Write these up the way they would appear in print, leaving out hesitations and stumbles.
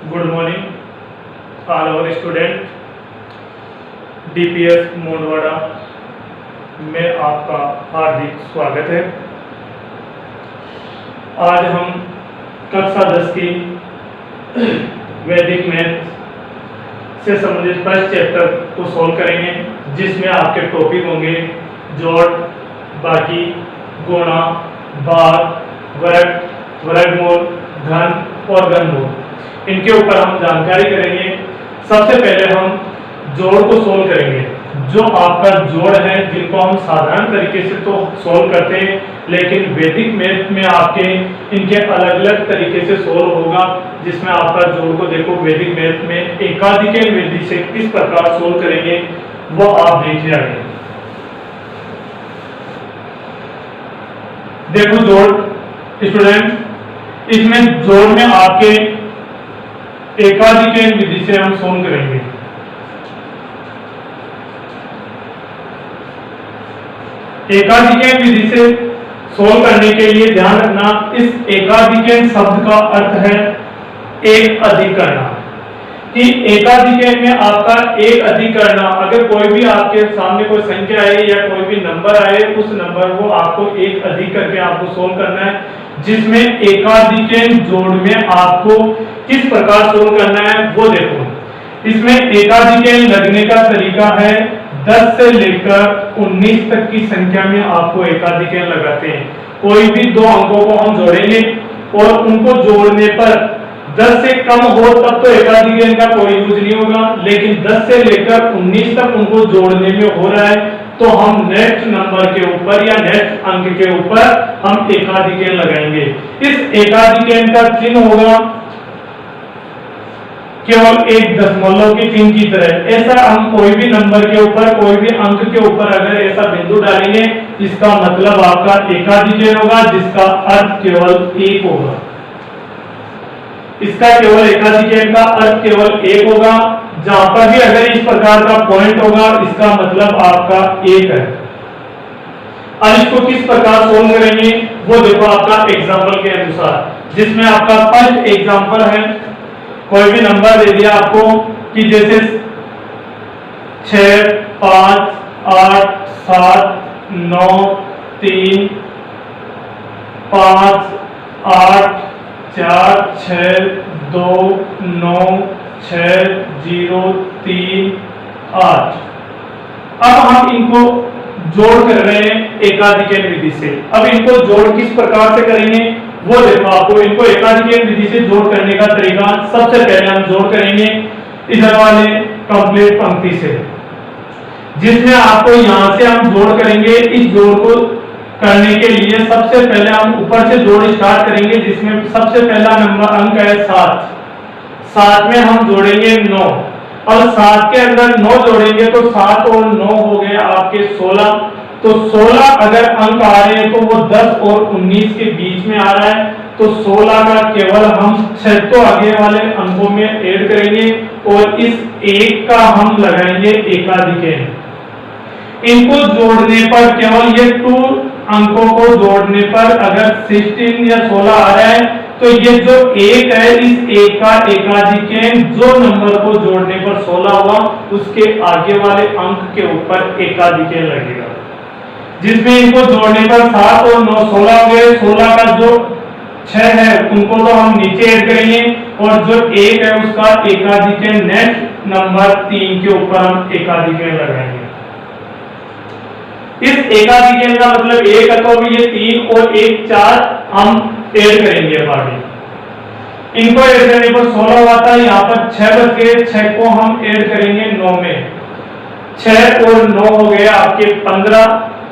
Good morning all our student. DPS Modwada में आपका हार्दिक स्वागत है। आज हम कक्षा 10 की वैदिक मैथ से संबंधित फर्स्ट चैप्टर को सॉल्व करेंगे, जिसमें आपके टॉपिक होंगे जोड़, बाकी, गुणा, भाग, वर्ग, वर्गमूल, घन और घनमूल। इनके ऊपर हम जानकारी करेंगे। सबसे पहले हम जोड़ को सोल्व करेंगे। जो आपका जोड़ है, जिनको हम साधारण तरीके से तो सोल्व करते हैं, लेकिन वैदिक मैथ में आपके इनके अलग अलग तरीके से सोल्व होगा, जिसमें आपका जोड़ को देखो वैदिक मैथ में एकाधिक विधि से किस प्रकार सोल्व करेंगे वो आप देख जाएंगे। देखो जोड़ स्टूडेंट, इसमें जोड़ में आपके एकाधिक विधि से हम सोल्व करेंगे। एकाधिक विधि से सोल्व करने के लिए ध्यान रखना, इस एकाधिक शब्द का अर्थ है एक अधिक करना। कि एकाधिक में आपका एक अधिक करना, अगर कोई भी आपके सामने कोई संख्या आए या कोई भी नंबर आए, उस नंबर को आपको एक अधिक करके आपको सोल्व करना है। जिसमें एकाधिक जोड़ में आपको किस प्रकार सोल्व करना है वो देखो। इसमें एकाधिक लगने का तरीका है 10 से लेकर 19 तक की संख्या में आपको एकाधिक लगाते हैं। कोई भी दो अंकों को हम जोड़ेंगे और उनको जोड़ने पर 10 से कम हो तब तो एकाधिक का कोई यूज नहीं होगा, लेकिन 10 से लेकर 19 तक उनको जोड़ने में हो रहा है तो हम नेक्स्ट नंबर के ऊपर या नेक्स्ट अंक के ऊपर हम एकाधिक लगाएंगे। इस एकाधिक का चिन्ह होगा केवल एक दशमलव के चिन्ह की तरह। ऐसा हम कोई भी नंबर के ऊपर, कोई भी अंक के ऊपर अगर ऐसा बिंदु डालेंगे, इसका मतलब आपका एकाधिक होगा, जिसका अर्थ केवल एक होगा। इसका केवल एकाधिक का अर्थ केवल एक होगा। जहां पर भी अगर इस प्रकार का पॉइंट होगा, इसका मतलब आपका एक है। अब इसको किस प्रकार सोल्व करेंगे वो देखो आपका एग्जांपल के अनुसार, जिसमें आपका फर्स्ट एग्जांपल है, कोई भी नंबर दे दिया आपको कि जैसे 6, 5, 8, 7, 9, 3, 5, 8, 4, 6, 2, 9, 6, 0, 3, 8। अब हम इनको जोड़ कर रहे हैं एकाधिक विधि से। अब इनको जोड़ किस प्रकार से करेंगे वो देखो आपको। इनको एकाधिक विधि से जोड़ करने का तरीका, सबसे पहले हम जोड़ करेंगे इधर वाले कंप्लीट पंक्ति से, जिसमें आपको यहां से हम जोड़ करेंगे। इस जोड़ को करने के लिए सबसे पहले हम ऊपर से जोड़ स्टार्ट करेंगे, जिसमें सबसे पहला नंबर अंक है 7। 7 में हम जोड़ेंगे 9 और 7 के अंदर 9 जोड़ेंगे तो 7 और 9 हो गए आपके 16। तो 16 अगर अंक आ रहे हैं तो वो 10 और 19 के बीच में आ रहा है, तो 16 का केवल हम 6 तो आगे वाले अंकों में ऐड करेंगे और इस 1 का हम लगाएंगे एकाधिक। इनको जोड़ने पर केवल ये 2 अंकों को जोड़ने पर अगर 16 या 16 आ रहा है तो ये जो 1 है, इस 1 का एकाधिक जो नंबर को जोड़ने पर 16 हुआ, उसके आगे वाले अंक के ऊपर एकाधिक लगेगा। जिसमें इनको जोड़ने पर 7 और 9 16 हो गए। 16 का जो 6 है उनको तो हम नीचे ऐड करेंगे और जो 1 है उसका एकाधिक नेक्स्ट नंबर 3 के ऊपर हम एकाधिक लगाएंगे। इस एकाधिक का मतलब 1 है तो ये 3 और 1 4 हम ऐड करेंगे आगे। इनको ऐड करने पर 16 हुआ था, यहाँ पर 6 बच गए। 6 को हम ऐड करेंगे 9 में। 6 और 9 हो गए आपके 15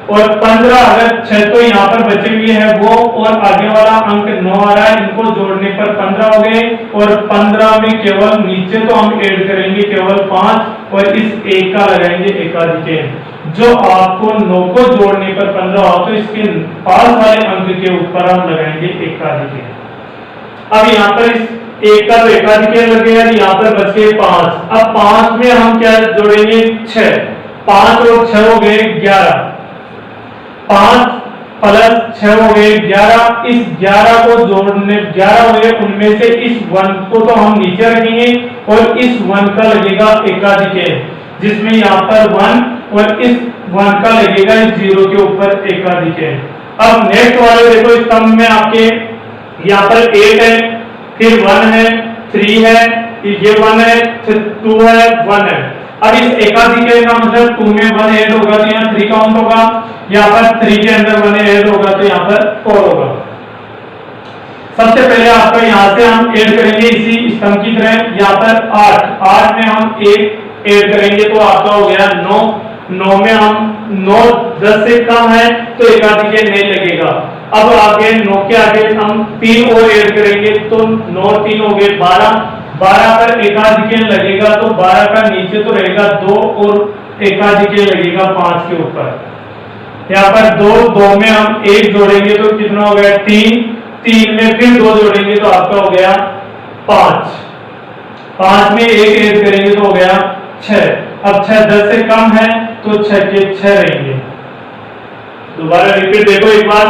और 15 अगर 6 तो यहाँ पर बचे हुए हैं वो और आगे वाला अंक 9 आ रहा है, इनको जोड़ने पर 15 हो गए और 15 में केवल नीचे तो हम ऐड करेंगे केवल 5 और इस 1 का लगाएंगे एकाधिक। जो आपको 9 को जोड़ने पर 15 हो तो इसके पास वाले अंक के ऊपर हम लगाएंगे एकाधिक। अब यहाँ पर इस 1 का तो एकाधिक लग गया, यहाँ पर बच गए 5। अब 5 में हम क्या जोड़ेंगे 6। 5 और 6 हो गए 11। 5 प्लस 6 हो गए 11। इस 11 को जोड़ने 11 हो गए, उनमें से इस 1 को तो हम नीचे रखेंगे और इस 1 का लगेगा एकाधिक, जिसमें यहाँ पर 1 और इस 1 का लगेगा इस 0 के ऊपर एकाधिक। अब नेक्स्ट वाले देखो, स्तंभ में आपके यहाँ पर 8 है, फिर 1 है, 3 है, ये 1 है, फिर 2 है, 1 है। अब इस एकाधिक का मतलब 2 में 1 ऐड होगा तो यहाँ 3 काउंट होगा, यहाँ पर 3 के अंदर 1 ऐड होगा तो यहाँ पर 4 होगा। सबसे पहले आपका यहाँ से हम ऐड करेंगे इसी स्तंभ की तरह, यहाँ पर 8 में हम 1 ऐड करेंगे तो आपका हो गया 9 में हम 9 10 से कम है तो एकाधिक नहीं लगेगा। अब आगे 9 के आगे हम 3 और ऐड करेंगे तो 9 3 हो गए 12 पर एकाधिक लगेगा तो 12 का नीचे तो रहेगा 2 और एकाधिक लगेगा 5 के ऊपर। यहाँ पर 2 में हम 1 जोड़ेंगे तो कितना हो गया 3 में फिर 2 जोड़ेंगे तो आपका हो गया 5 में 1 ऐड करेंगे तो हो गया 6। अब 6 10 से कम है तो 6 के 6 रहेंगे। दोबारा रिपीट देखो एक बार,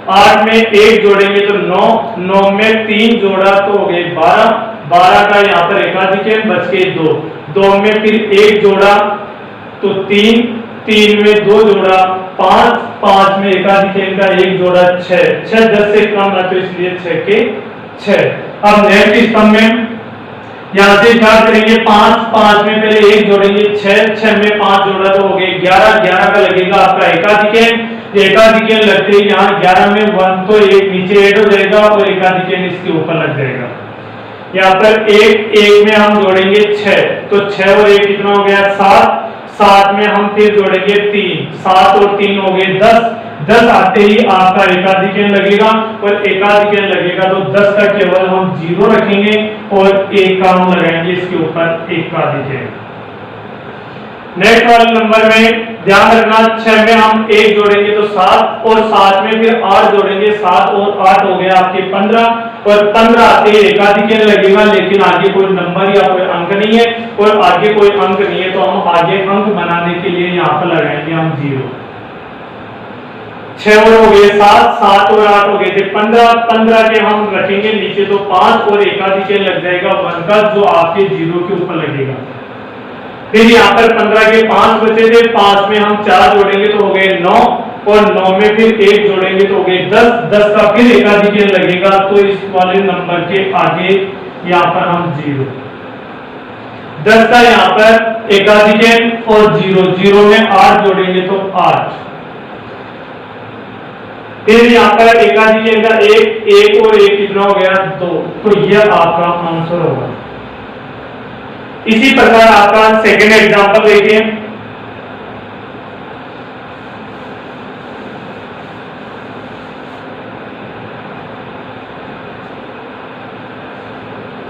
8 में 1 जोड़ेंगे तो 9 में 3 जोड़ा तो हो गए 12 का यहाँ पर एकाधिक बच के 2 में फिर 1 जोड़ा तो 3 में 2 जोड़ा 5 में एकाधिक का 1 जोड़ा 6 10 से कम है तो इसलिए 6 के 6। अब नेक्स्ट स्तंभ में यहाँ से स्टार्ट करेंगे 5 में पहले 1 जोड़ेंगे 6 में 5 जोड़ा तो हो गए 11 का लगेगा आपका एकाधिक लगते ही यहाँ 11 में 1 तो एक नीचे ऐड हो जाएगा और एकाधिक इसके ऊपर लग जाएगा। यहाँ पर 1 में हम जोड़ेंगे 6 तो 6 और 1 कितना हो गया 7 में हम फिर जोड़ेंगे 7 और 3 हो गए 10 आते ही आपका एकाधिक लगेगा और एकाधिक लगेगा तो 10 का केवल हम 0 रखेंगे और 1 का हम लगाएंगे इसके ऊपर एकाधिक। नेक्स्ट वाले नंबर में ध्यान रखना 6 में हम 1 जोड़ेंगे तो 7 और 7 में फिर 8 जोड़ेंगे 7 और 8 हो गया आपके 15 और 15 आते ही एकाधिक लगेगा, लेकिन आगे कोई नंबर या कोई अंक नहीं है और आगे कोई अंक नहीं है तो हम आगे अंक बनाने के लिए यहाँ पर लगाएंगे हम 0। 6 और हो गए 7 और 8 हो गए थे 15 के हम रखेंगे नीचे तो 5 और एकाधिक लग जाएगा 1 का जो आपके 0 के ऊपर लगेगा। फिर यहाँ पर 15 के 5 बचे थे, 5 में हम 4 जोड़ेंगे तो हो गए 9 और 9 में फिर 1 जोड़ेंगे तो हो गए 10 का फिर एकाधिक लगेगा तो इस वाले नंबर के आगे यहाँ पर हम 0 10 का यहाँ पर एकाधिक और 0 में 8 जोड़ेंगे तो 8। फिर यहाँ पर एकाधिक का 1 और 1 कितना हो गया 2 तो यह आपका आंसर होगा। इसी प्रकार आपका सेकेंड एग्जांपल देखिए,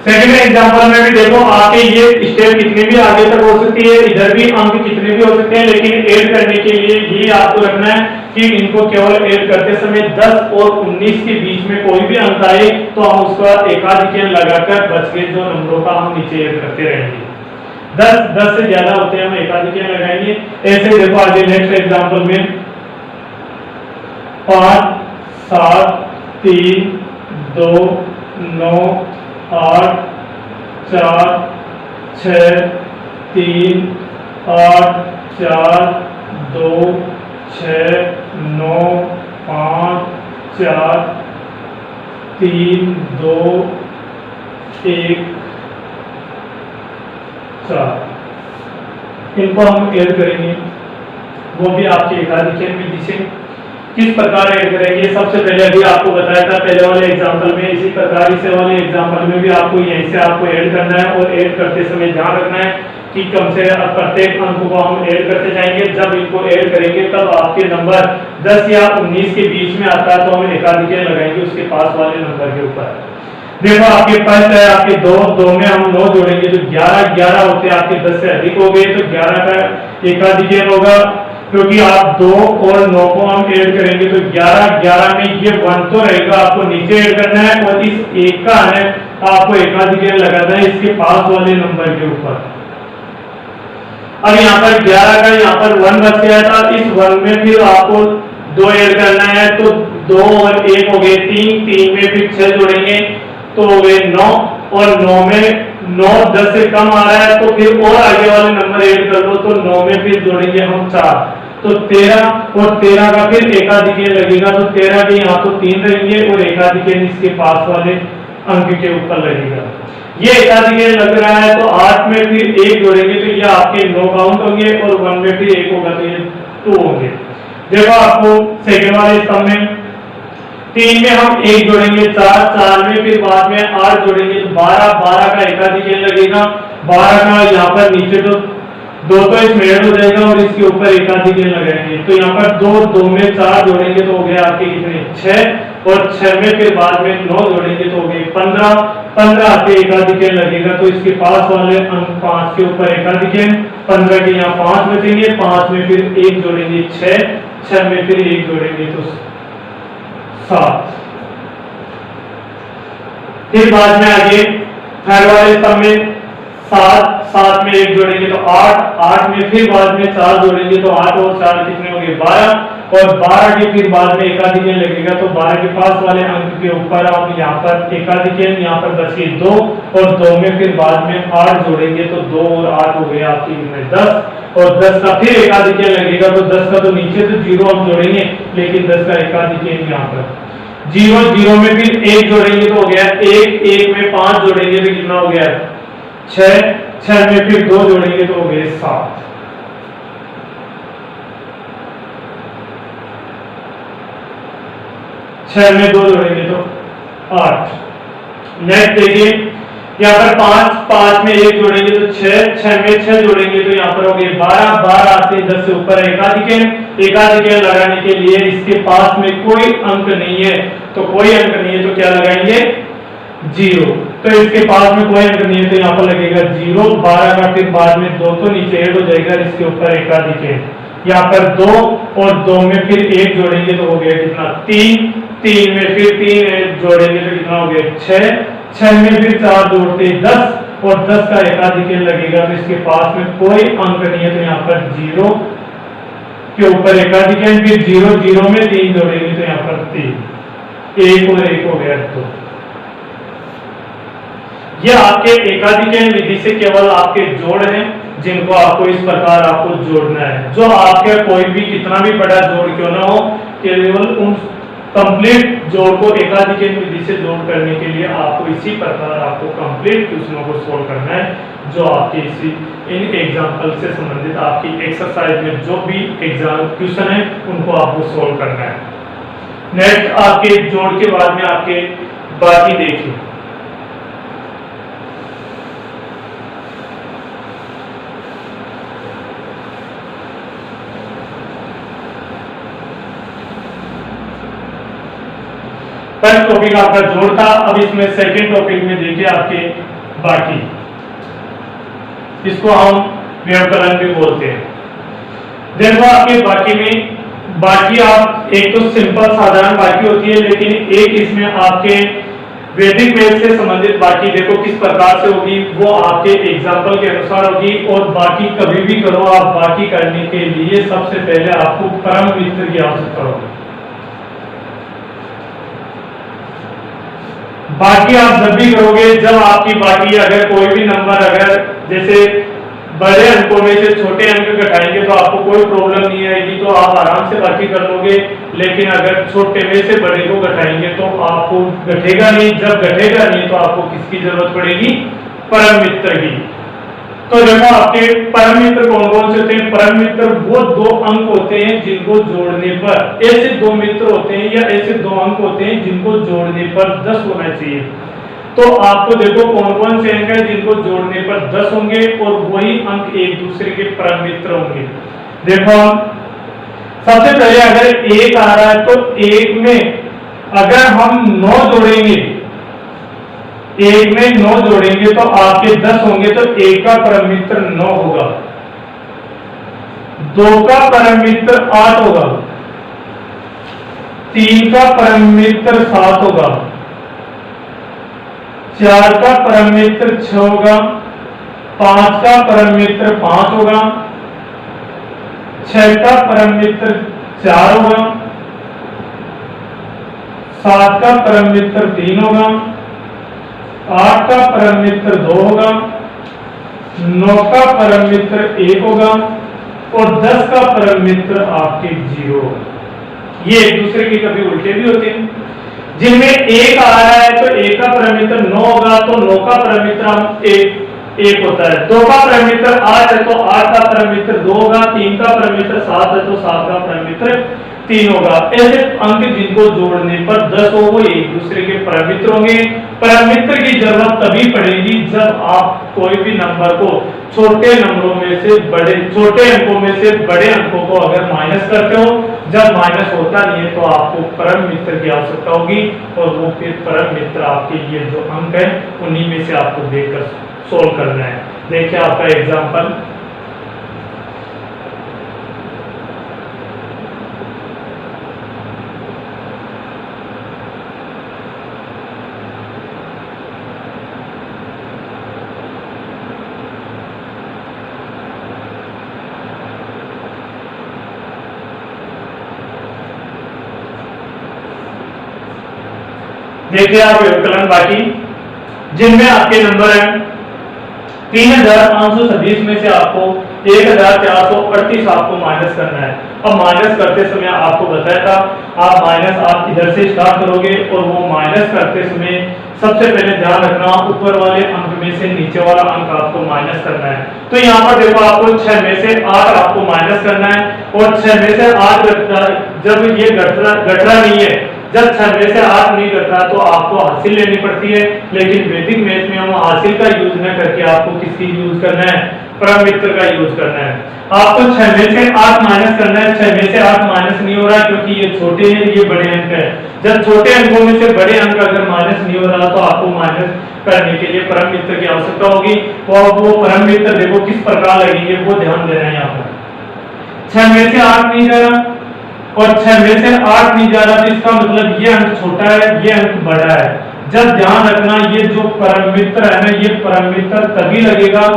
सेकेंड एग्जांपल में भी देखो आपके ये स्टेप कितने भी आगे तक हो सकती है, इधर भी अंक कितने भी हो सकते हैं, लेकिन ऐड करने के लिए ये आपको रखना है कि इनको केवल ऐड करते समय 10 और 19 के बीच में कोई भी अंक आए तो हम उसका एकाधिक लगाकर बच के जो नंबरों का हम नीचे ऐड करते रहेंगे। 10 से ज्यादा होते हैं हम एकाधिक लगाएंगे। ऐसे देखो आगे नेक्स्ट एग्जांपल में 5 7 3 2 9 8 4 6 3 8 4 2 6 9 5 4 3 2 1 4 इनको हम ऐड करेंगे, वो भी आपके एकाधिक में दिशे किस प्रकार ऐड करेंगे। सबसे पहले अभी आपको बताया था पहले वाले एग्जांपल में, इसी प्रकार इस वाले एग्जांपल में भी आपको यहीं से आपको ऐड करना है और ऐड करते समय ध्यान रखना है कि कम से प्रत्येक अंक को हम ऐड करते जाएंगे। जब इनको ऐड करेंगे तब आपके नंबर 10 या 19 के बीच में आता है तो हम एकाधिक लगाएंगे उसके पास वाले नंबर के ऊपर। देखो आपके पास है आपके 2 में हम 9 जोड़ेंगे तो 11 होते हैं आपके 10 से अधिक हो गए तो 11 का एकाधिक होगा, क्योंकि आप 2 और 9 को हम ऐड करेंगे तो 11 में ये 1 तो रहेगा, आपको नीचे ऐड करना है और इस 1 का है आपको एकाधिक लगाना है इसके पास वाले नंबर के ऊपर। अब यहाँ पर 11 का यहाँ पर 1 बच गया था, इस 1 में फिर आपको 2 ऐड करना है तो 2 और 1 हो गए 3, 3 में फिर 6 जोड़ेंगे तो हो गए 9, और 9 में 9 10 से कम आ रहा है तो फिर और आगे वाले नंबर ऐड कर लो, तो 9 में फिर जोड़ेंगे हम 4, तो 13, और 13 का फिर एकाधिकेय लगेगा, तो 13 के यहाँ तो 3 रहेंगे और एकाधिकेय इसके पास वाले अंक के ऊपर लगेगा। ये एकाधिकेय लग रहा है तो 8 में फिर 1 जोड़ेंगे तो ये आपके 9 काउंट होंगे, और 1 में फिर 1 होगा तो ये 2 होंगे। देखो आपको सेकंड वाले स्तंभ में 3 में हम 1 जोड़ेंगे 4, 4 में फिर बाद में 8 जोड़ेंगे तो 12, 12 का एकाधिकेय लगेगा, 12 का यहाँ पर नीचे तो 2 तो इसमें ऐड हो जाएगा और इसके ऊपर एकाधिकेय लगाएंगे, तो यहाँ पर 2, 2 में 4 जोड़ेंगे तो हो गया आपके कितने 6, और 6 में फिर बाद में 9 जोड़ेंगे तो हो गए 15, 15 पे एकाधिकेय लगेगा तो इसके पास वाले अंक 5 के ऊपर एकाधिकेय, 15 के यहाँ 5 बचेंगे, 5 में फिर 1 जोड़ेंगे 6, 6 में फिर 1 जोड़ेंगे तो 7। फिर बाद में आगे थर्ड वाले स्तंभ में 7, 7 में 1 जोड़ेंगे तो 8, 8 में फिर बाद में 4 जोड़ेंगे तो 8 और 4 कितने होंगे 12, और 12 के फिर बाद में एकाधिकेय लगेगा तो 12 के पास वाले अंक के ऊपर आप यहाँ पर एकाधिकेय, यहाँ पर बचे 2, और 2 में फिर बाद में 8 जोड़ेंगे तो 2 और 8 हो गए आपकी 10, और 10 का फिर एकाधिकेय लगेगा तो 10 का तो नीचे तो 0 हम जोड़ेंगे, लेकिन 10 का एकाधिकेय यहाँ पर 0, 0 में फिर 1 जोड़ेंगे तो हो गया 1, 1 में 5 जोड़ेंगे तो कितना हो गया 6, 6 में फिर 2 जोड़ेंगे तो हो गए 7। छह में 2 जोड़ेंगे तो 8। नेक्स्ट देखिए यहाँ पर 5, 5 में 1 जोड़ेंगे तो 6, 6 में 6 जोड़ेंगे तो यहाँ पर हो गए 12, 12 आते 10 से ऊपर एकाधिकेय, एकाधिकेय लगाने के लिए इसके पास में कोई अंक नहीं है, तो कोई अंक नहीं है तो क्या लगाएंगे 0, तो इसके पास में कोई अंक नहीं है तो यहाँ पर लगेगा 0, 12 का फिर बाद में 2 तो नीचे ऐड हो जाएगा, इसके ऊपर एकाधिकेय, यहाँ पर 2, और 2 में फिर 1 जोड़ेंगे तो हो गया कितना 3, 3 में फिर 3 जोड़ेंगे तो कितना हो गया 6, 6 में फिर 4 जोड़ते 10, और 10 का एकाधिकेय लगेगा तो इसके पास में कोई अंक नहीं है तो यहाँ पर 0 के ऊपर एकाधिकेय, फिर 0, 0 में 3 जोड़ेंगे तो यहाँ पर 3, 1 और 1 हो गया 2। यह आपके एकाधिकेय विधि से केवल आपके जोड़ हैं जिनको आपको इस प्रकार आपको जोड़ना है, जो आपके कोई भी कितना भी बड़ा जोड़ क्यों ना हो, केवल उन कंप्लीट जोड़ को एकाधिकेय विधि से जोड़ करने के लिए आपको इसी प्रकार आपको कंप्लीट क्वेश्चनों को सोल्व करना है, जो आपके इसी इन एग्जाम्पल से संबंधित आपकी एक्सरसाइज में जो भी एग्जाम क्वेश्चन है उनको आपको सोल्व करना है। नेक्स्ट आपके जोड़ के बाद में आपके बाकी देखिए, फर्स्ट टॉपिक आपका जोड़ था, अब इसमें सेकंड टॉपिक में देखिए आपके बाकी, इसको हम व्यवकलन भी बोलते हैं। देखो आपके बाकी में बाकी आप एक तो सिंपल साधारण बाकी होती है, लेकिन एक इसमें आपके वैदिक वेद से संबंधित बाकी देखो किस प्रकार से होगी, वो आपके एग्जाम्पल के अनुसार होगी। और बाकी कभी भी करो आप, बाकी करने के लिए सबसे पहले आपको परम मित्र की आवश्यकता होगी। बाकी आप जब भी करोगे, जब आपकी बाकी अगर कोई भी नंबर अगर जैसे बड़े अंकों में से छोटे अंक घटाएंगे तो आपको कोई प्रॉब्लम नहीं आएगी, तो आप आराम से बाकी कर लोगे। लेकिन अगर छोटे में से बड़े को घटाएंगे तो आपको घटेगा नहीं, जब घटेगा नहीं तो आपको किसकी जरूरत पड़ेगी, परम मित्र की। तो देखो आपके परम मित्र कौन कौन से होते हैं, परम मित्र वो 2 अंक होते हैं जिनको जोड़ने पर, ऐसे 2 मित्र होते हैं या ऐसे 2 अंक होते हैं जिनको जोड़ने पर 10 होना चाहिए। तो आपको देखो कौन कौन से अंक है जिनको जोड़ने पर 10 होंगे और वही अंक एक दूसरे के परम मित्र होंगे। देखो सबसे पहले अगर 1 आ रहा है तो 1 में अगर हम 9 जोड़ेंगे, 1 में 9 जोड़ेंगे तो आपके 10 होंगे, तो 1 का परम मित्र 9 होगा, 2 का परम मित्र 8 होगा, 3 का परम मित्र 7 होगा, 4 का परम मित्र 6 होगा, 5 का परम मित्र 5 होगा, 6 का परम मित्र 4 होगा, 7 का परम मित्र 3 होगा, 8 का परम मित्र 2 होगा, 9 का परम मित्र 1 होगा और 10 का परम मित्र आपके 0 होगा। ये एक दूसरे के कभी उल्टे भी होते हैं, जिनमें 1 आ रहा है तो 1 का परम मित्र 9 होगा, तो 9 का परम मित्र 1 होता है। 2 का परम मित्र 8 है तो 8 का परम मित्र 2 होगा, 3 का परम मित्र 7 है तो 7 का परम मित्र 3 होगा। ऐसे अंक जिनको जोड़ने पर 10 हो वो एक दूसरे के परम मित्र होंगे। परम मित्र की जरूरत तभी पड़ेगी जब आप कोई भी नंबर को छोटे नंबरों में से बड़े, छोटे अंकों में से बड़े अंकों को अगर माइनस करते हो, जब माइनस होता नहीं है तो आपको परम मित्र की आवश्यकता होगी और वो फिर परम मित्र आपके ये जो अंक है उन्हीं में से आपको देखकर सोल्व करना है। देखिए आपका एग्जांपल, देखिए आप व्यवकलन बाकी जिनमें आपके नंबर है 3526 में से आपको 1438 आपको माइनस करना है। अब माइनस करते समय आपको बताया था आप माइनस आप इधर से स्टार्ट करोगे और वो माइनस करते समय सबसे पहले ध्यान रखना ऊपर वाले अंक में से नीचे वाला अंक आपको माइनस करना है। तो यहाँ पर देखो आपको 6 में से 8 आपको माइनस करना है और 6 में से 8 जब ये घट रहा नहीं है, जब 6 में से 8 नहीं घट रहा तो आपको हासिल लेनी पड़ती है, लेकिन वैदिक मैथ में हम हासिल का यूज न करके आपको किसकी यूज करना है, परम मित्र का यूज करना है। आपको 6 में से 8 माइनस करना है। 6 में से 8 माइनस नहीं हो रहा क्योंकि ये छोटे हैं, ये बड़े अंक है। जब छोटे अंकों में से बड़े अंक अगर माइनस नहीं हो रहा तो आपको माइनस करने के लिए परम मित्र की आवश्यकता होगी। और वो परम मित्र देखो किस प्रकार लगेंगे वो ध्यान देना है। यहाँ पर 6 में से 8 नहीं जा रहा और 6 में से 8 नहीं जा रहा तो इसका मतलब ये अंक छोटा है, ये अंक बड़ा है। जब ध्यान रखना ये जो परम मित्र है ना, ये परम मित्र तभी लगेगा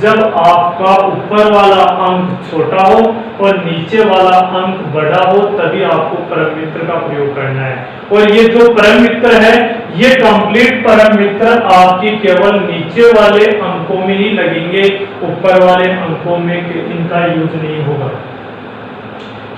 जब आपका ऊपर वाला अंक छोटा हो और नीचे वाला अंक बड़ा हो, तभी आपको परम मित्र का प्रयोग करना है। और ये जो परम मित्र है ये कंप्लीट परम मित्र आपकी केवल नीचे वाले अंकों में ही लगेंगे, ऊपर वाले अंकों में इनका यूज नहीं होगा।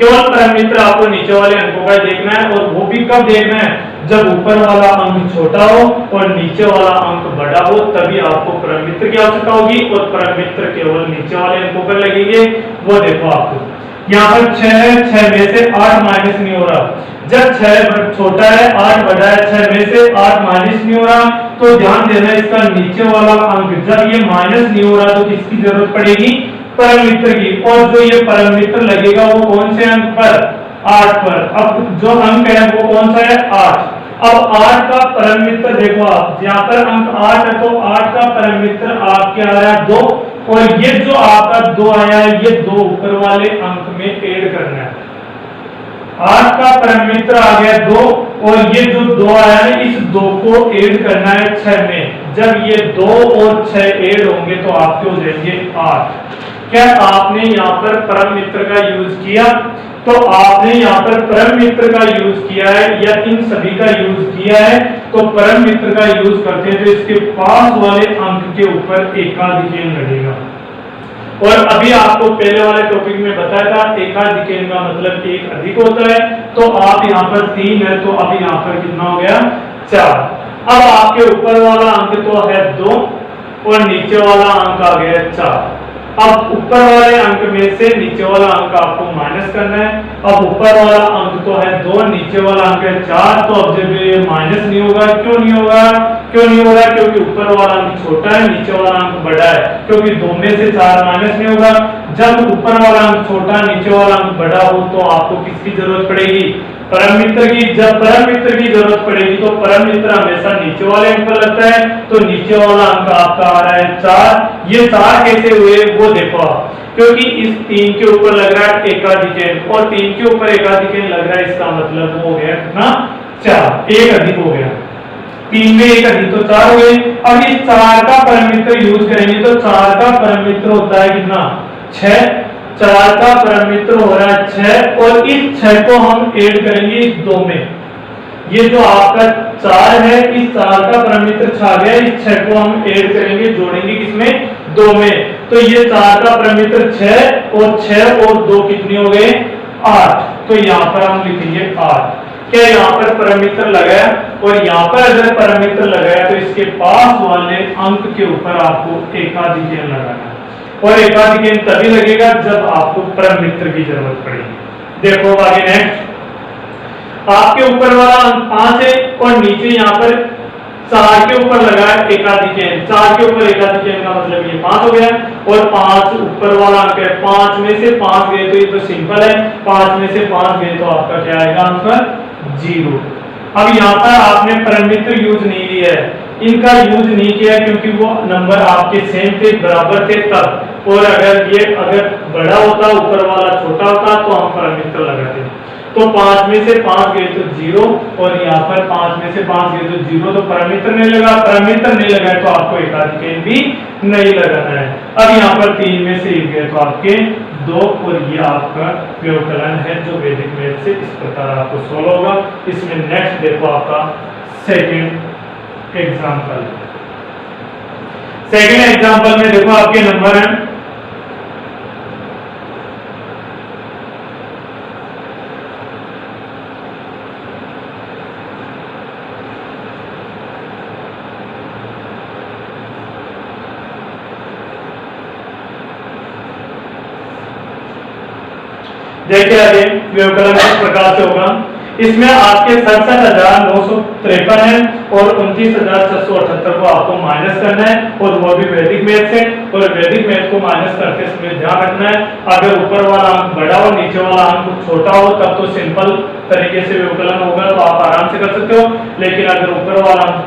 केवल परम मित्र आपको नीचे वाले अंकों का देखना है और वो भी कब देखना है, जब ऊपर वाला अंक छोटा हो और नीचे वाला अंक बड़ा हो, तभी आपको परम मित्र की आवश्यकता होगी और परम मित्र केवल नीचे वाले अंकों पर लगेंगे। वो देखो आपको यहाँ पर 6 है, 6 में से 8 माइनस नहीं हो रहा। जब 6 छोटा है 8 बड़ा है, 6 में से 8 माइनस नहीं हो रहा तो ध्यान देना इसका नीचे वाला अंक जब ये माइनस नहीं हो रहा तो किसकी जरूरत पड़ेगी, परम मित्र की। और जो ये परम मित्र लगेगा वो कौन से अंक पर, 8 पर। अब जो अंक है वो कौन सा है, 8। अब 8 का परम मित्र देखो आप, यहाँ पर अंक 8 है तो 8 का परम मित्र आपके आ रहा है 2 और ये जो आपका 2 आया है ये 2 ऊपर वाले अंक में ऐड करना है। 8 का परम मित्र आ गया 2 और ये जो 2 आया है इस 2 को ऐड करना है 6 में। जब ये 2 और 6 ऐड होंगे तो आपके हो जाएंगे 8। क्या आपने यहाँ पर परम मित्र का यूज किया, तो आपने यहाँ पर परम मित्र का यूज किया है या इन सभी का यूज किया है, तो परम मित्र का यूज करते हैं तो इसके पास वाले अंक के ऊपर एकाधिकेन लगेगा। और अभी आपको पहले वाले टॉपिक में बताया था एकाधिकेन का मतलब एक अधिक होता है, तो आप यहाँ पर 3 है तो अभी यहाँ पर कितना हो गया, 4। अब आपके ऊपर वाला अंक तो है 2 और नीचे वाला अंक आ गया 4। अब ऊपर वाले अंक में से नीचे वाला अंक आपको माइनस करना है। अब ऊपर वाला अंक तो है 2, नीचे वाला अंक है 4, तो अब जब ये माइनस नहीं होगा, क्यों नहीं होगा, क्यों नहीं होगा, क्योंकि ऊपर वाला अंक छोटा है, नीचे वाला अंक बड़ा है, क्योंकि 2 में से 4 माइनस नहीं होगा। जब ऊपर वाला अंक छोटा नीचे वाला अंक बड़ा हो तो आपको किसकी जरूरत पड़ेगी, परम मित्र की। जब परम मित्र की जरूरत पड़ेगी तो परम मित्र हमेशा नीचे वाले अंक पर लगता है, तो नीचे वाला अंक आपका आ रहा है 4। ये 4 कैसे हुए वो देखो आप, क्योंकि इस 3 के ऊपर लग रहा है एकाधिकेन और 3 के ऊपर एकाधिकेन लग रहा है, इसका मतलब वो हो गया कितना, 4, एक अधिक हो गया। 3 में एक अधिक तो 4 हो गए। अब इस 4 का परम मित्र यूज करेंगे तो 4 का परम मित्र होता है कितना, 6। 4 का परम मित्र हो रहा है 6 और इस 6 को हम ऐड करेंगे इस 2 में। ये जो आपका 4 है, इस 4 का परम मित्र 6 आ गया, इस 6 को हम ऐड करेंगे, जोड़ेंगे किसमें, 2 में, तो ये 4 का परम मित्र 6 और 6 और 2 कितने हो गए, 8। तो यहाँ पर हम लिखेंगे 8। क्या यहाँ पर परम मित्र लगाया, और यहाँ पर अगर परम मित्र लगाया तो इसके पास वाले अंक के ऊपर आपको एकाधिकेन लगाना है, और एकाधिकेन तभी लगेगा जब आपको परम मित्र की जरूरत पड़ेगी। देखो आगे नेक्स्ट, आपके ऊपर वाला अंक 5 है और नीचे यहाँ पर 4 के ऊपर लगा है एकाधिकेन, 4 के ऊपर एकाधिकेन का मतलब ये 5 हो गया, और 5 ऊपर वाला अंक है, 5 में से 5 गए तो ये तो सिंपल है, 5 में से 5 गए तो आपका क्या आएगा आंसर, 0। अब यहाँ पर आपने परम मित्र यूज नहीं लिया है, इनका यूज नहीं किया क्योंकि वो नंबर आपके सेम थे, बराबर थे तब, और अगर ये बड़ा होता, ऊपर वाला छोटा होता तो हम परम मित्र लगाते। तो 5 में से 5 गए तो 0, और यहाँ पर 5 में से 5 गए तो 0, तो परम मित्र नहीं लगा, परम मित्र नहीं लगा तो आपको एकाधिकेन भी नहीं लगाना है। अब यहाँ पर 3 में से 1 गए तो आपके 2, और ये आपका व्यवकलन है जो वैदिक मैथ से इस प्रकार आपको सोल्व होगा। इसमें नेक्स्ट देखो आपका सेकंड एग्जांपल। सेकंड एग्जांपल में देखो आपके नंबर है, देखिए आगे व्यवकलन किस प्रकार से होगा। इसमें आपके 67,953 है और 29,678 को आपको माइनस करना है, और वो भी वैदिक मैथ से, और वैदिक मैथ को माइनस करते समय ध्यान रखना है अगर ऊपर वाला अंक बड़ा हो, नीचे वाला अंक छोटा हो, तब तो सिंपल तरीके से व्यवकलन होगा, तो आप आराम से कर सकते हो। लेकिन अगर ऊपर वाला अंक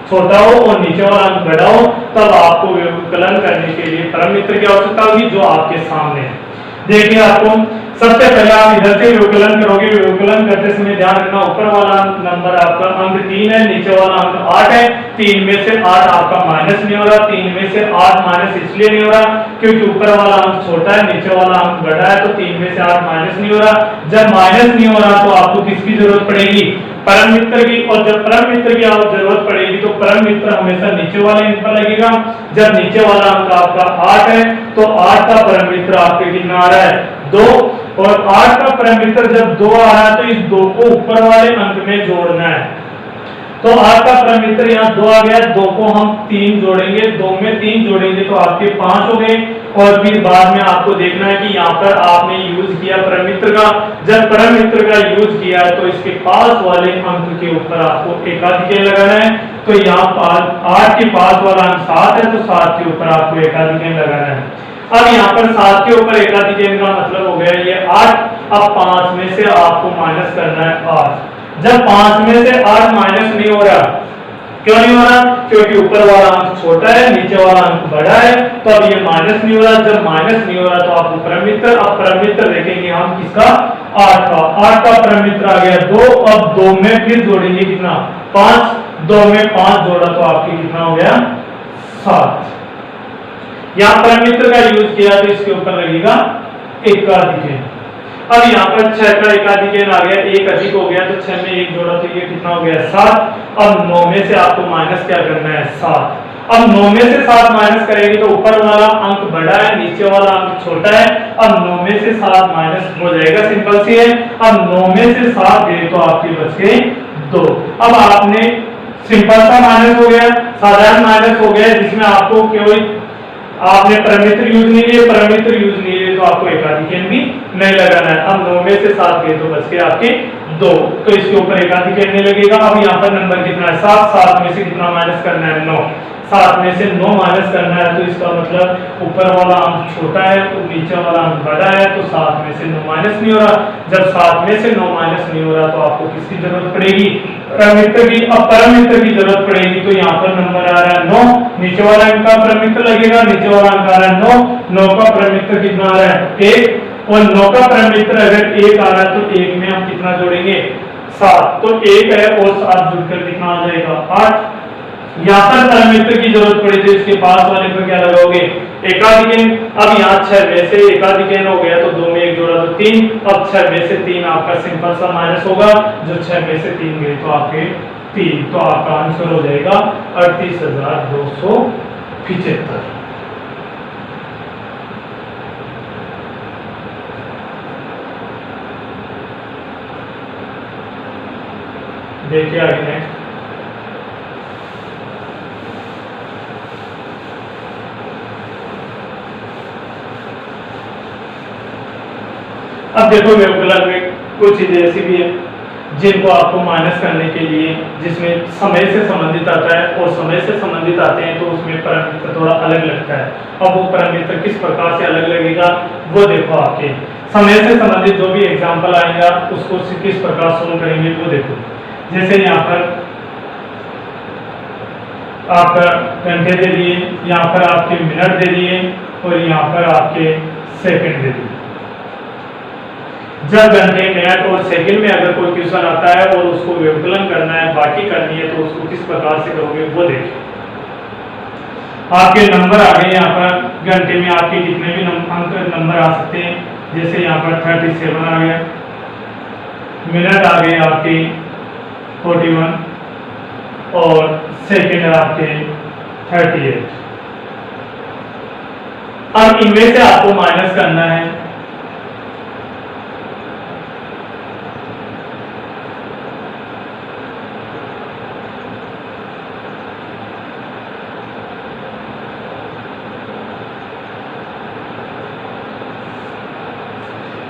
छोटा हो और नीचे वाला अंक बड़ा हो, तब आपको व्यवकलन करने के लिए परम मित्र की आवश्यकता होगी जो आपके सामने है। देखिए आपको सबसे पहले आप इधर से व्यवकलन करोगे, व्यवकलन करते समय ध्यान रखना ऊपर वाला नंबर आपका अंक 3 है, नीचे वाला अंक 8 है, 3 में से 8 आपका माइनस नहीं हो रहा, 3 में से 8 माइनस इसलिए नहीं हो रहा क्योंकि ऊपर वाला अंक छोटा है, नीचे वाला अंक बड़ा है, तो 3 में से 8 माइनस नहीं हो रहा। जब माइनस नहीं हो रहा तो आपको किसकी जरूरत पड़ेगी, परम मित्र की, और जब परम मित्र की आपको जरूरत पड़ेगी तो परम मित्र हमेशा नीचे वाले अंक पर लगेगा। जब नीचे वाला अंक आपका 8 है तो 8 का परम मित्र आपके कितना आ रहा है, 2, और 8 का परम मित्र जब 2 आ रहा है तो इस 2 को ऊपर वाले अंक में जोड़ना है। तो 8 का परम मित्र यहाँ 2 आ गया, 2 को हम 3 जोड़ेंगे, 2 में 3 जोड़ेंगे तो आपके 5 हो गए, और फिर बाद में आपको देखना है कि यहाँ पर आपने यूज किया परम मित्र का। जब परम मित्र का यूज किया तो इसके पास वाले अंक के ऊपर आपको एकाधिकेन लगाना है। तो यहाँ 8 के पास वाला अंक 7 है, तो 7 के ऊपर आपको एकाधिकेन लगाना है। अब यहाँ पर 7 के ऊपर एकाधिकेन का मतलब हो गया ये 8। अब 5 में से आपको माइनस करना है 8। जब 5 में से 8 माइनस नहीं हो रहा, क्यों नहीं हो रहा, क्योंकि ऊपर वाला अंक छोटा है, नीचे वाला अंक बड़ा है, तो अब ये माइनस नहीं हो रहा। जब माइनस नहीं हो रहा तो आप परम मित्र, अब परम मित्र देखेंगे हम किसका, 8 का। 8 का परम मित्र आ गया 2, अब 2 में फिर जोड़ेंगे कितना, 5, 2 में 5 जोड़ा तो आपके कितना हो गया, 7। यहाँ परम मित्र का यूज किया तो इसके ऊपर लगेगा एकाधिकेन। अब यहाँ पर 6 का एकाधिकेन आ गया, 1 अधिक हो गया तो 6 में 1 जोड़ा तो ये कितना हो गया, 7। अब 9 में से आपको माइनस क्या करना है, 7। अब 9 में से 7 माइनस करेंगे तो ऊपर वाला अंक बड़ा है, नीचे वाला अंक छोटा है। अब 9 में से 7 माइनस हो जाएगा, सिंपल सी है। अब 9 में से 7 गए तो आपके बच गए 2। अब आपने सिंपल सा माइनस हो गया, साधारण माइनस हो गया, जिसमें आपको केवल आपने परम मित्र यूज नहीं लिए, परम मित्र यूज नहीं लिए तो आपको एकाधिकेन भी नहीं लगाना है। अब 9 में से 7 गए तो बच गए आपके 2, तो इसके ऊपर एकाधिकेन नहीं लगेगा। अब यहाँ पर नंबर कितना है, 7। 7 में से कितना माइनस करना है, 9। 7 में से 9 माइनस करना है, तो इसका मतलब ऊपर वाला अंक छोटा है तो नीचे वाला अंक बड़ा है, तो 7 में से 9 माइनस नहीं हो रहा। जब 7 में से 9 माइनस नहीं हो रहा तो आपको किसकी जरूरत पड़ेगी, परम मित्र की। अब परम मित्र की जरूरत पड़ेगी तो यहाँ पर नंबर आ रहा है 9, नीचे वाला अंक का परम मित्र लगेगा, नीचे वाला अंक आ रहा है 9, 9 का परम मित्र कितना आ रहा है, 1, और 9 का परम मित्र अगर 1 आ रहा है तो 1 में हम कितना जोड़ेंगे, 7। तो 1 है और 7 जुड़कर कितना आ जाएगा, 8। यहाँ पर परम मित्र की जरूरत पड़ी तो इसके पास वाले पर क्या लगाओगे, एकाधिकेन। अब यहाँ 6 में से एकाधिकेन हो गया तो 2 में 1 जोड़ा तो 3। अब 6 में से 3 आपका सिंपल सा माइनस होगा, जो 6 में से 3 गए तो आपके 3, तो आपका आंसर हो जाएगा 38,275। देखिए आगे नेक्स्ट। अब देखो व्यवकलन में कुछ चीजें ऐसी भी है जिनको आपको माइनस करने के लिए, जिसमें समय से संबंधित आता है और समय से संबंधित आते हैं तो उसमें पैरामीटर थोड़ा अलग लगता है। अब वो पैरामीटर किस प्रकार से अलग लगेगा वो देखो। आपके समय से संबंधित जो भी एग्जांपल आएगा उसको किस प्रकार सोल्व करेंगे वो देखो। जैसे यहाँ पर आपका घंटे दे दिए, यहाँ पर आपके मिनट दे दिए और यहाँ पर आपके सेकंड दे दिए। जब घंटे मिनट और सेकंड में अगर कोई क्वेश्चन आता है और उसको व्यवकलन करना है, बाकी करनी है, तो उसको किस प्रकार से करोगे वो देखिए। आपके नंबर आ गए यहाँ पर घंटे में आपके कितने भी अंक नंबर आ सकते हैं। जैसे यहाँ पर 37 आ गया, मिनट आ गए आपके 41 और सेकंड आपके 38। अब इनमें से आपको माइनस करना है।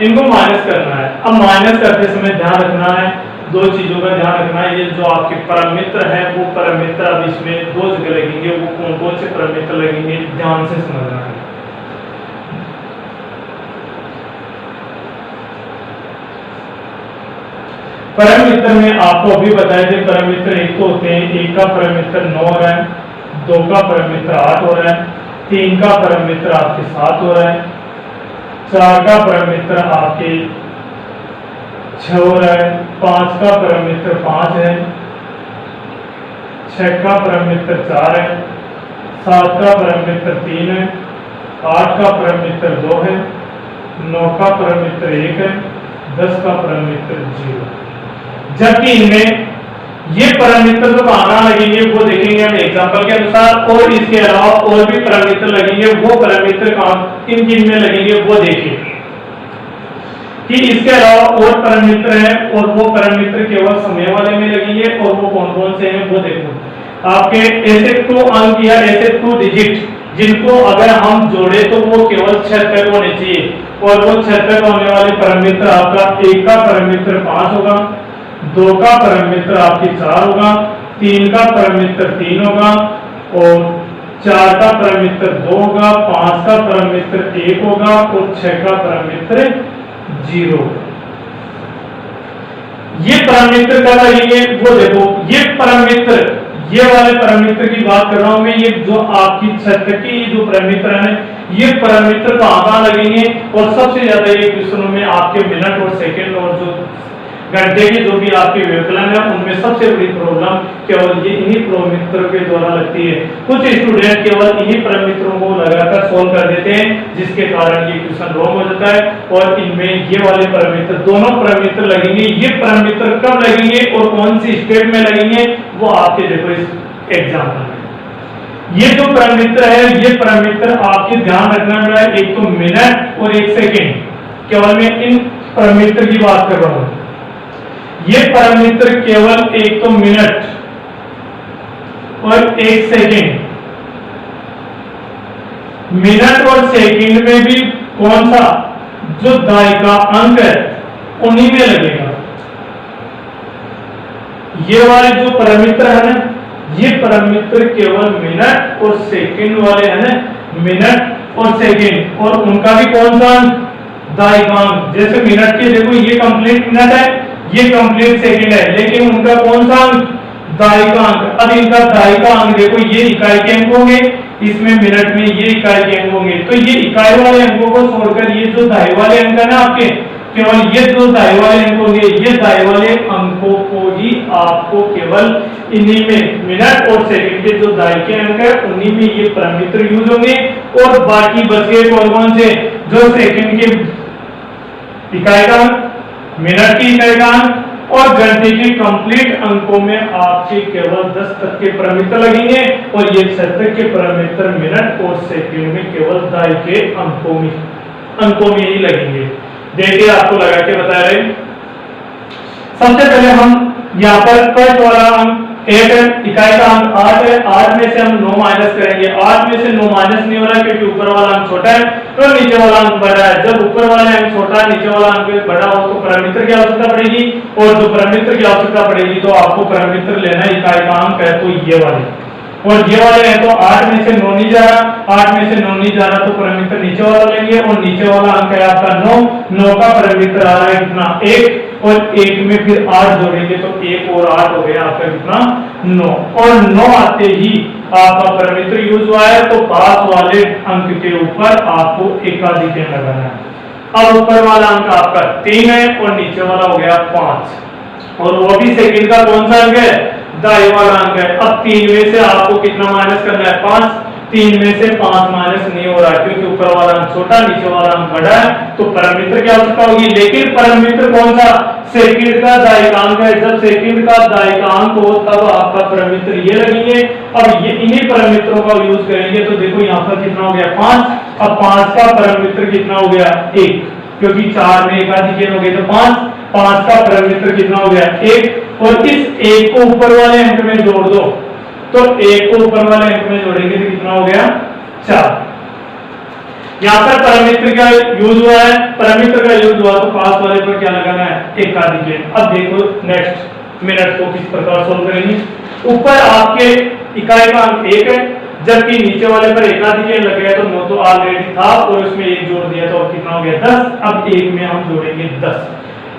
इनको माइनस करना है। अब माइनस करते समय ध्यान रखना है, दो चीजों का ध्यान रखना है। ये जो आपके परमित्र है वो परमित्र अब इसमें दो जगह लगेंगे, वो कौन कौन से परमित्र लगेंगे ध्यान से समझना है। परमित्र में आपको अभी बताया थे, परमित्र एक तो होते हैं, एक का परमित्र 9 हो रहा है, 2 का परमित्र 8 हो रहा है, 3 का परमित्र आपके 7 हो रहा है, 4 का परमित्र आपके 6 हो रहा है, 5 का परमित्र 5 है, 6 का परमित्र 4 है, 7 का परमित्र 3 है, 8 का परमित्र 2 है, 9 का परमित्र 1 है, 10 का परमित्र 0। जबकि इनमें ये पैरामीटर जो कहाँ लगेंगे वो देखेंगे हम एग्जांपल के अनुसार, और इसके अलावा और भी पैरामीटर लगेंगे, वो पैरामीटर किन किन में लगेंगे वो देखिए कि इसके अलावा और पैरामीटर है और वो पैरामीटर केवल समय वाले में लगेंगे और वो कौन कौन से हैं वो देखो। आपके ऐसे 2 अंक या ऐसे 2 डिजिट जिनको अगर हम जोड़े तो वो केवल 76 होने चाहिए, और वो 76 होने वाले पैरामीटर आपका 1 का पैरामीटर 5 होगा, 2 का पैरामीटर आपके 4 होगा, 3 का पैरामीटर 3 होगा और 4 का पैरामीटर 2 होगा, 5 का पैरामीटर 1 होगा और 6 का पैरामीटर 0 होगा। ये पैरामीटर क्या लगेंगे वो देखो। ये पैरामीटर, ये वाले पैरामीटर की बात कर रहा हूं मैं, ये जो आपकी 76 की जो पैरामीटर है ये पैरामीटर कहां लगेंगे, और सबसे ज्यादा ये क्वेश्चनों में आपके मिनट और सेकंड और जो घंटे की जो भी आपके व्यवकलन है उनमें सबसे बड़ी प्रॉब्लम केवल ये इन्हीं पैरामीटरों के द्वारा लगती है। कुछ स्टूडेंट केवल इन्हीं पैरामीटरों को लगाकर सोल्व कर देते हैं, जिसके कारण ये क्वेश्चन रॉन्ग हो जाता है। और इनमें ये वाले पैरामीटर, दोनों पैरामीटर लगेंगे। ये पैरामीटर कब लगेंगे और कौन सी स्टेप में लगेंगे वो आपके देखो इस एग्जाम्पल में। ये जो पैरामीटर है ये पैरामीटर आपके ध्यान रखना है, एक तो मिनट और एक सेकेंड, केवल मैं इन पैरामीटर की बात कर रहा हूं। ये पैरामीटर केवल एक तो मिनट और एक सेकंड, मिनट और सेकंड में भी कौन सा जो दाई का अंक है उन्हीं में लगेगा। ये वाले जो पैरामीटर है ना, ये पैरामीटर केवल मिनट और सेकंड वाले है ना, मिनट और सेकंड, और उनका भी कौन सा अंक दाई का अंक। जैसे मिनट के देखो ये कंप्लीट मिनट है, ये कंप्लीट सेकंड है, लेकिन उनका कौन सा अंक दाई का अंक। अब इनका दाई का अंक देखो, ये इकाई के अंक होंगे, इसमें मिनट में ये इकाई के अंक होंगे। तो ये इकाई वाले अंकों को छोड़कर ये जो दाई वाले अंक है ना आपके, केवल ये जो दाई वाले अंक होंगे, ये दाई वाले अंकों को ही आपको केवल इन्हीं में मिनट और सेकंड के जो दाई के अंक है उन्हीं में ये पैरामीटर यूज होंगे, और बाकी बच गए कौन कौन से जो सेकंड के इकाई का अंक, मिनट की इकाई का अंक और घंटे के कंप्लीट अंकों में आपके केवल 10 तक के पैरामीटर लगेंगे और ये 6 तक के पैरामीटर मिनट और सेकंड में केवल दाई के अंकों में ही लगेंगे। देखिए आपको लगा के बता रहे। सबसे पहले हम यहाँ पर फर्स्ट वाला अंक 8 है, इकाई का अंक 8 है। 8 में से हम 9 माइनस करेंगे। 8 में से 9 माइनस नहीं हो रहा क्योंकि ऊपर वाला अंक छोटा है तो नीचे वाला अंक बड़ा है। जब ऊपर वाला अंक छोटा है नीचे वाला अंक बड़ा हो तो पैरामीटर की आवश्यकता पड़ेगी और जो पैरामीटर की आवश्यकता पड़ेगी तो आपको पैरामीटर लेना इकाई का अंक है तो ये वाले और ये वाले हैं तो 8 में से 9 नहीं जा रहा। 8 में से 9 नहीं जा रहा तो पैरामीटर नीचे वाला लेंगे और नीचे वाला अंक है आपका 9। 9 का पैरामीटर आ रहा है कितना 1 और 1 में फिर 8 जोड़ेंगे तो 1 और 8 हो गया आपका कितना 9 और 9 आते ही आपका पैरामीटर यूज हुआ है तो पास वाले अंक के ऊपर आपको एकाधिक लगाना है। अब ऊपर वाला अंक आपका 3 है और नीचे वाला हो गया 5 और वो भी सेकंड का कौन सा अंक है दाई वाला अंक है। अब 3 में से आपको कितना माइनस करना है 5। 3 में से 5 माइनस नहीं हो रहा क्योंकि ऊपर वाला अंक छोटा नीचे वाला अंक बड़ा है तो पैरामीटर की आवश्यकता होगी। लेकिन पैरामीटर कौन सा सेकंड का दायिकांक है। जब सेकंड का दायिकांक हो तब आपका पैरामीटर ये लगेंगे। अब ये इन्हीं पैरामीटरों का यूज करेंगे तो देखो यहाँ पर कितना हो गया 5। अब 5 का पैरामीटर कितना हो गया 1 क्योंकि 4 में एकाधिक हो गए तो 5 का पैरामीटर कितना हो गया 1 और इस 1 को ऊपर वाले अंक में जोड़ दो तो 1 को ऊपर वाले अंक में जोड़ेंगे तो कितना हो गया 4। यहाँ पर पैरामीटर का यूज हुआ है। पैरामीटर का यूज हुआ तो पास वाले पर क्या लगाना है एकाधिक। अब देखो नेक्स्ट मिनट को किस प्रकार सोल्व करेंगे। ऊपर आपके इकाई का अंक 1 है जबकि नीचे वाले पर एकाधिक लग गया तो 9 तो ऑलरेडी था और उसमें 1 जोड़ दिया तो कितना हो गया 10। अब 1 में हम जोड़ेंगे 10।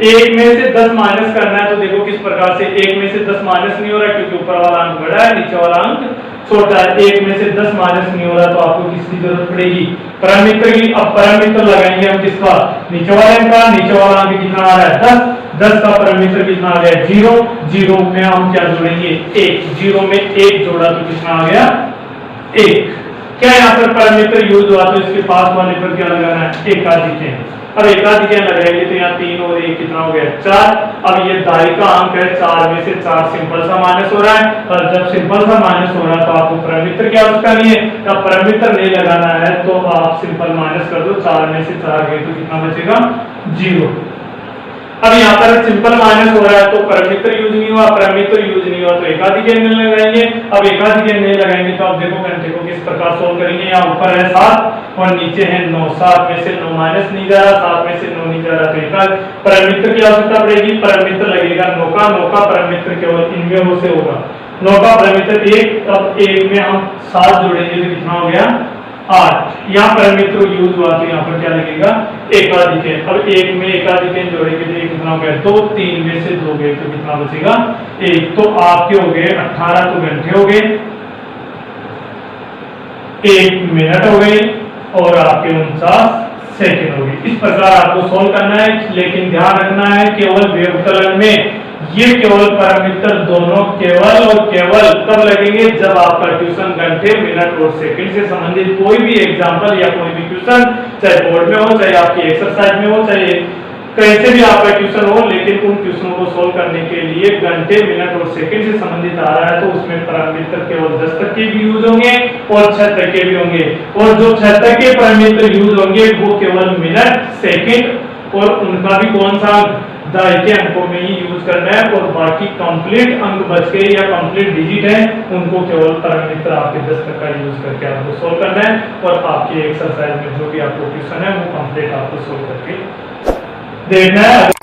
1 में से 10 माइनस करना है तो देखो किस प्रकार से 1 में से 10 माइनस नहीं हो रहा क्योंकि ऊपर वाला अंक बड़ा है नीचे वाला अंक छोटा है। 1 में से 10 माइनस नहीं हो रहा तो आपको किसकी जरूरत पड़ेगी पैरामीटर की। अब पैरामीटर लगाएंगे हम किसका नीचे वाले अंक का। नीचे वाला अंक कितना आ रहा है 10। 10 का पैरामीटर कितना आ गया 0। 0 में हम क्या जोड़ेंगे 1। 0 में 1 जोड़ा तो कितना आ गया 1। क्या यहाँ पर पैरामीटर यूज हुआ तो इसके पास वाले पर क्या लगाना है एकाधिक। अब एकाधिक लगाएंगे तो यहाँ 3 और 1 कितना हो गया 4। अब ये दाई का अंक है 4 में से 4 सिंपल सा माइनस हो रहा है और जब सिंपल सा माइनस हो रहा है तो आपको पैरामीटर की आवश्यकता नहीं है। जब पैरामीटर नहीं लगाना है तो आप सिंपल माइनस कर दो। 4 में से 4 गए तो कितना बचेगा 0। अब यहाँ पर सिंपल माइनस हो रहा है तो पैरामीटर यूज नहीं हुआ। पैरामीटर यूज नहीं हुआ तो एकाधिक लगाएंगे। अब एकाधिक नहीं लगाएंगे तो आप देखो घंटे को किस प्रकार सोल्व करेंगे। यहाँ ऊपर है 7 और नीचे है 9। 7 में से 9 माइनस नहीं जा रहा 7 में से 9 नहीं जा रहा तो एकाधिक पैरामीटर की आवश्यकता पड़ेगी। पैरामीटर लगेगा 9 का। 9 का पैरामीटर केवल इनमें हो से होगा। 9 का पैरामीटर 1। अब 1 में हम 7 जोड़ेंगे तो कितना हो गया 8। यहाँ पैरामीटर यूज हुआ तो यहाँ पर क्या लगेगा एकाधिक। अब 1 में एकाधिक जोड़ेंगे तो कितना हो गया 2। 3 में से 2 गए तो कितना बचेगा 1। तो आपके हो गए 18 तो घंटे हो गए 1 मिनट हो गई और आपके 49 सेकंड हो गए। इस प्रकार आपको सोल्व करना है। लेकिन ध्यान रखना है केवल व्यवकलन में ये केवल पैरामीटर दोनों केवल और केवल तब लगेंगे जब आपका ट्यूशन घंटे मिनट और सेकंड से संबंधित कोई भी एग्जांपल या कोई भी क्वेश्चन चाहे बोर्ड में हो चाहे आपकी एक्सरसाइज में हो चाहे कैसे भी आपका ट्यूशन हो लेकिन उन ट्यूशनों को सोल्व करने के लिए घंटे मिनट और सेकंड से संबंधित आ रहा है तो उसमें पैरामीटर केवल 10 तक के भी यूज होंगे और 6 तक के भी होंगे। और जो 6 तक के पैरामीटर यूज होंगे वो केवल मिनट सेकंड और उनका भी कौन सा दाई के अंकों में ही यूज करना है और बाकी कंप्लीट अंक बच गए या कंप्लीट डिजिट है उनको केवल पैरामीटर आपके 10 तक का यूज करके आपको सोल्व करना है और आपकी एक्सरसाइज में जो भी आपको क्वेश्चन है वो कंप्लीट आपको सोल्व करके देखना है।